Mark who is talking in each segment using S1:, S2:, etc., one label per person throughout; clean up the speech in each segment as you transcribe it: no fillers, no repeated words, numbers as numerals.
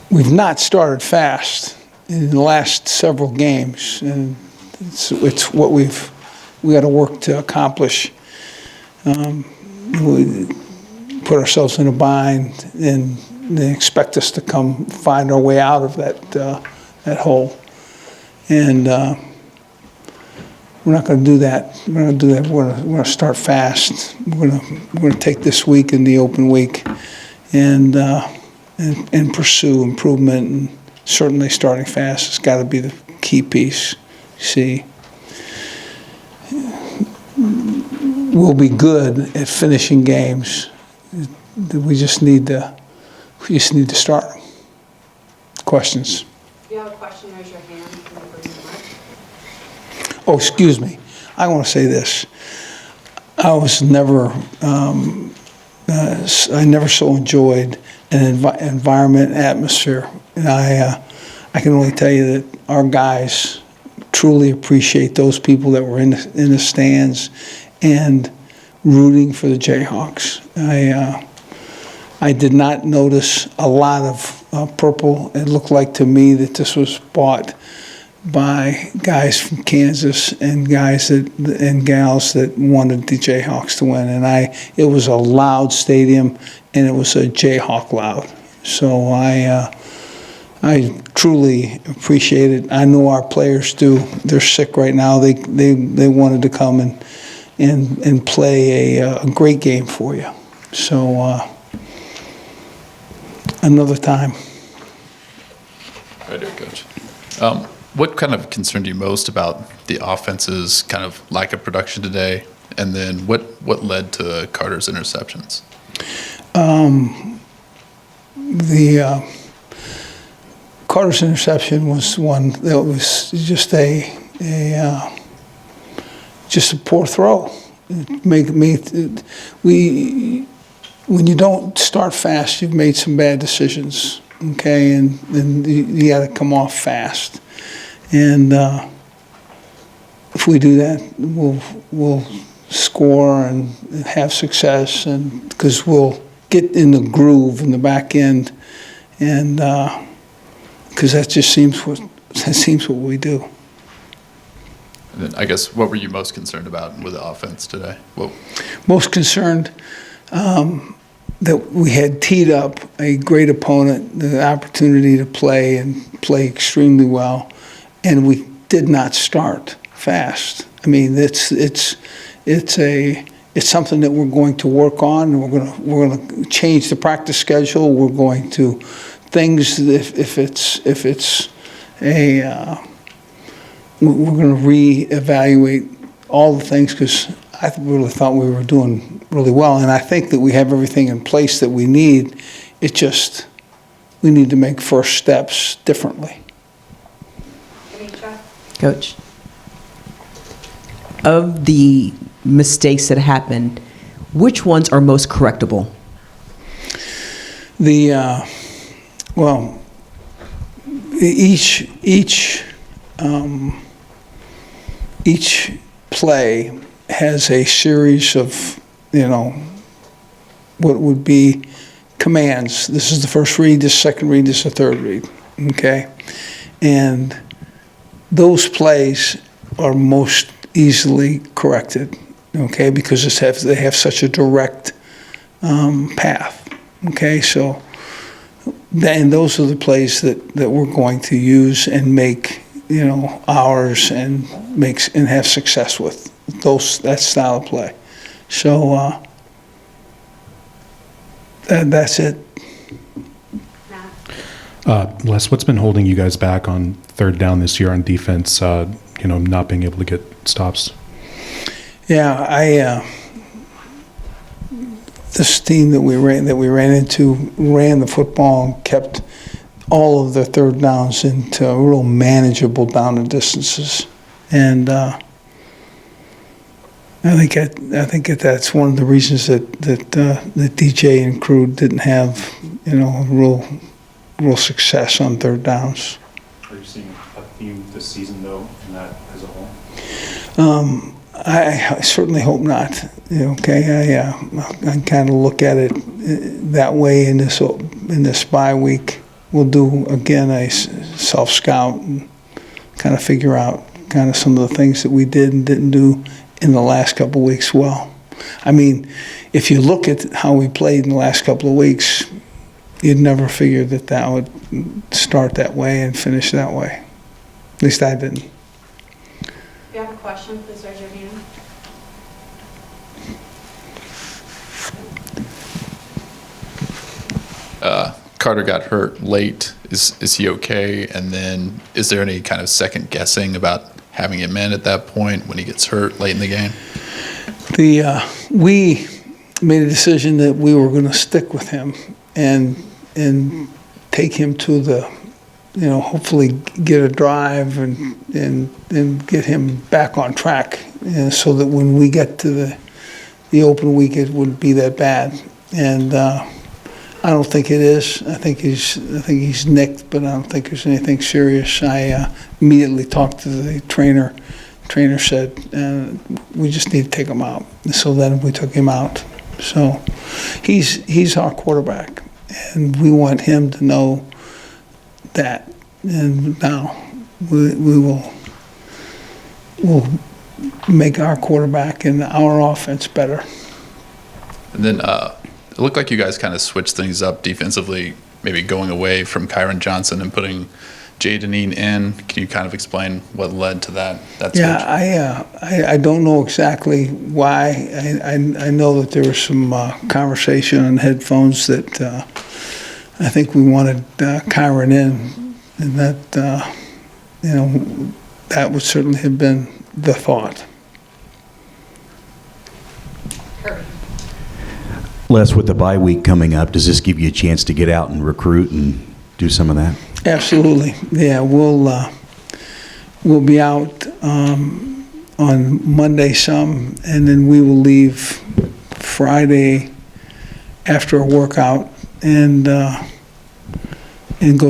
S1: we've not started fast in the last several games, and it's what we got to work to accomplish. We put ourselves in a bind, and they expect us to come find our way out of that hole, and we're not going to do that. We're not going to do that. We're going to start fast. We're going to take this week in the open week, and pursue improvement. And certainly, starting fast has got to be the key piece. See, we'll be good at finishing games. We just need to start. Questions?
S2: If you have a question, raise your hand.
S1: Oh, excuse me. I want to say this. I was never, I never so enjoyed an environment, atmosphere. And I can only tell you that our guys truly appreciate those people that were in the stands and rooting for the Jayhawks. I did not notice a lot of purple. It looked like to me that this was bought by guys from Kansas and guys and gals that wanted the Jayhawks to win. And it was a loud stadium, and it was a Jayhawk loud. So I truly appreciate it. I know our players do. They're sick right now. They wanted to come and play a great game for you. So another time.
S3: Right there, Coach. What kind of concerned you most about the offense's kind of lack of production today? And then what led to Carter's interceptions?
S1: Carter's interception was one that was just a poor throw. When you don't start fast, you've made some bad decisions, okay, and you got to come off fast. And if we do that, we'll score and have success, and because we'll get in the groove in the back end, and because that seems what we do.
S3: And then I guess what were you most concerned about with the offense today?
S1: Most concerned that we had teed up a great opponent, the opportunity to play extremely well, and we did not start fast. I mean, it's something that we're going to work on. And we're going to change the practice schedule. We're going to things if it's we're going to reevaluate all the things, because I really thought we were doing really well, and I think that we have everything in place that we need. It just, we need to make first steps differently.
S4: Coach, of the mistakes that happened, which ones are most correctable?
S1: Each play has a series of, what would be commands. This is the first read, this second read, this is the third read, okay? And those plays are most easily corrected, okay, because they have such a direct path, okay? So, and those are the plays that we're going to use and make, ours and have success with that style of play. So that's it.
S5: Les, what's been holding you guys back on third down this year on defense? Not being able to get stops.
S1: Yeah, this team that we ran into ran the football and kept all of their third downs into real manageable down and distances, and I think that's one of the reasons that DJ and crew didn't have real success on third downs.
S5: Are you seeing a theme this season though in that as a whole?
S1: I certainly hope not. Okay, I kind of look at it that way in this bye week. we'll do, again, a self-scout and kind of figure out kind of some of the things that we did and didn't do in the last couple of weeks well. I mean, if you look at how we played in the last couple of weeks, you'd never figure that that would start that way and finish that way. At least I didn't.
S2: If you have a question, please raise your hand.
S3: Carter got hurt late. Is he okay? And then is there any kind of second guessing about having him in at that point when he gets hurt late in the game?
S1: We made a decision that we were going to stick with him and take him to the, hopefully get a drive and get him back on track, so that when we get to the open week, it wouldn't be that bad. And I don't think it is. I think he's nicked, but I don't think there's anything serious. I immediately talked to the trainer. Trainer said, we just need to take him out. So then we took him out. So he's our quarterback, and we want him to know that. And now we'll make our quarterback and our offense better.
S3: And then it looked like you guys kind of switched things up defensively, maybe going away from Kyron Johnson and putting Jay Deneen in. Can you kind of explain what led to that switch?
S1: Yeah, I don't know exactly why. I know that there was some conversation on headphones that I think we wanted Kyron in, and that that would certainly have been the thought.
S2: Kirby.
S6: Les, with the bye week coming up, does this give you a chance to get out and recruit and do some of that?
S1: Absolutely. Yeah, we'll be out on Monday some, and then we will leave Friday after a workout and go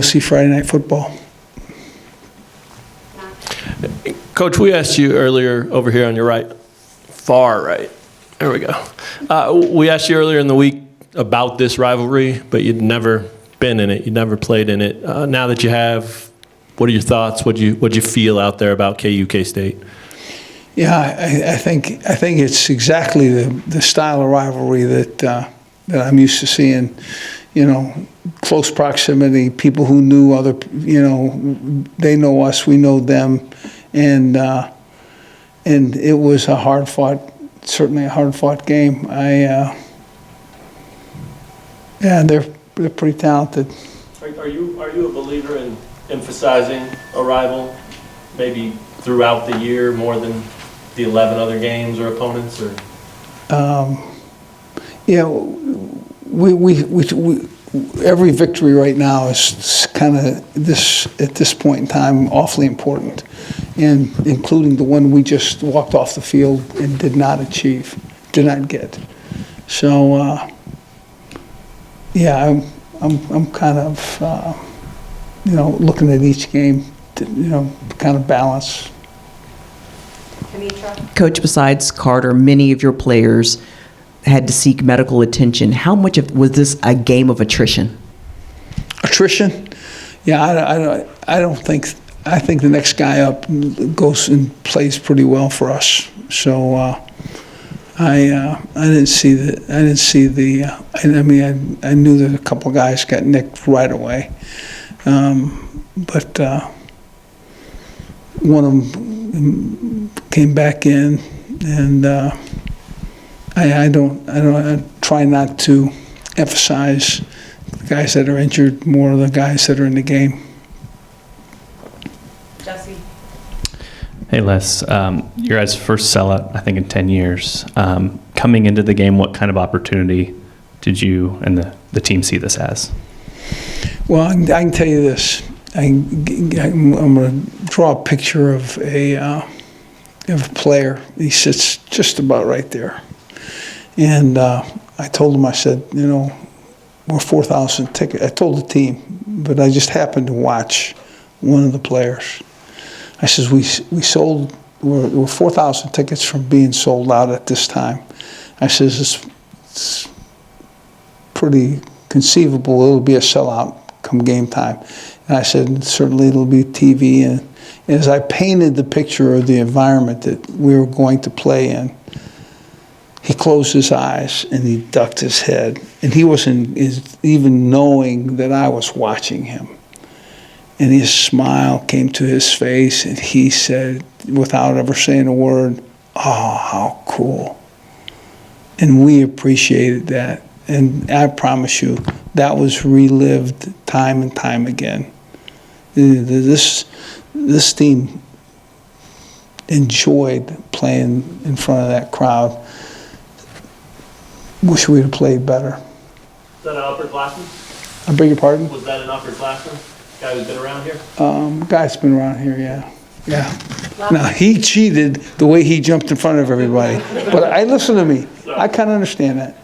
S1: see Friday Night Football.
S7: Coach, we asked you earlier over here on your right, far right. There we go. We asked you earlier in the week about this rivalry, but you'd never been in it. You'd never played in it. Now that you have, what are your thoughts? What'd you feel out there about KU K-State?
S1: Yeah, I think it's exactly the style of rivalry that I'm used to seeing. Close proximity, people who knew other, they know us, we know them, and it was certainly a hard-fought game. They're pretty talented.
S7: Are you a believer in emphasizing a rival, maybe throughout the year more than the 11 other games or opponents? Or
S1: we every victory right now is kind of at this point in time awfully important, and including the one we just walked off the field and did not get. So I'm kind of looking at each game to kind of balance.
S2: Anitra.
S4: Coach, besides Carter, many of your players had to seek medical attention. How much was this a game of attrition?
S1: Attrition? Yeah, I don't think. I think the next guy up goes and plays pretty well for us. So I didn't see the. I knew that a couple guys got nicked right away, but one of them came back in, and I try not to emphasize the guys that are injured, more the guys that are in the game.
S2: Jesse.
S8: Hey, Les. Your guys' first sellout, I think, in 10 years. Coming into the game, what kind of opportunity did you and the team see this as?
S1: Well, I can tell you this. I'm going to draw a picture of a player. He sits just about right there. And I told him, I said, we're 4,000 tickets. I told the team, but I just happened to watch one of the players. I says, we're 4,000 tickets from being sold out at this time. I says, it's pretty conceivable it'll be a sellout come game time. And I said, certainly it'll be TV. And as I painted the picture of the environment that we were going to play in, he closed his eyes and he ducked his head. And he wasn't even knowing that I was watching him. And his smile came to his face and he said, without ever saying a word, "Oh, how cool." And we appreciated that. And I promise you, that was relived time and time again. This team enjoyed playing in front of that crowd. Wish we'd have played better.
S7: Is that an upperclassman?
S1: I beg your pardon?
S7: Was that an upperclassman? Guy who's been around here?
S1: Guy's been around here, yeah. Yeah. Now, he cheated the way he jumped in front of everybody. But listen to me. I kind of understand that.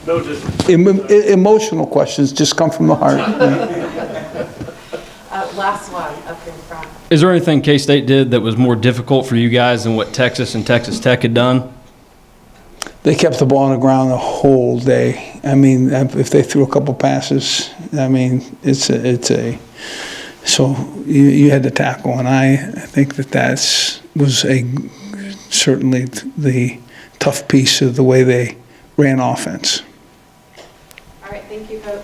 S7: No disrespect.
S1: Emotional questions just come from the heart.
S2: Last one up in front.
S9: Is there anything K-State did that was more difficult for you guys than what Texas and Texas Tech had done?
S1: They kept the ball on the ground the whole day. I mean, if they threw a couple passes, I mean, so you had to tackle, and I think that was certainly the tough piece of the way they ran offense.
S2: All right, thank you, Coach.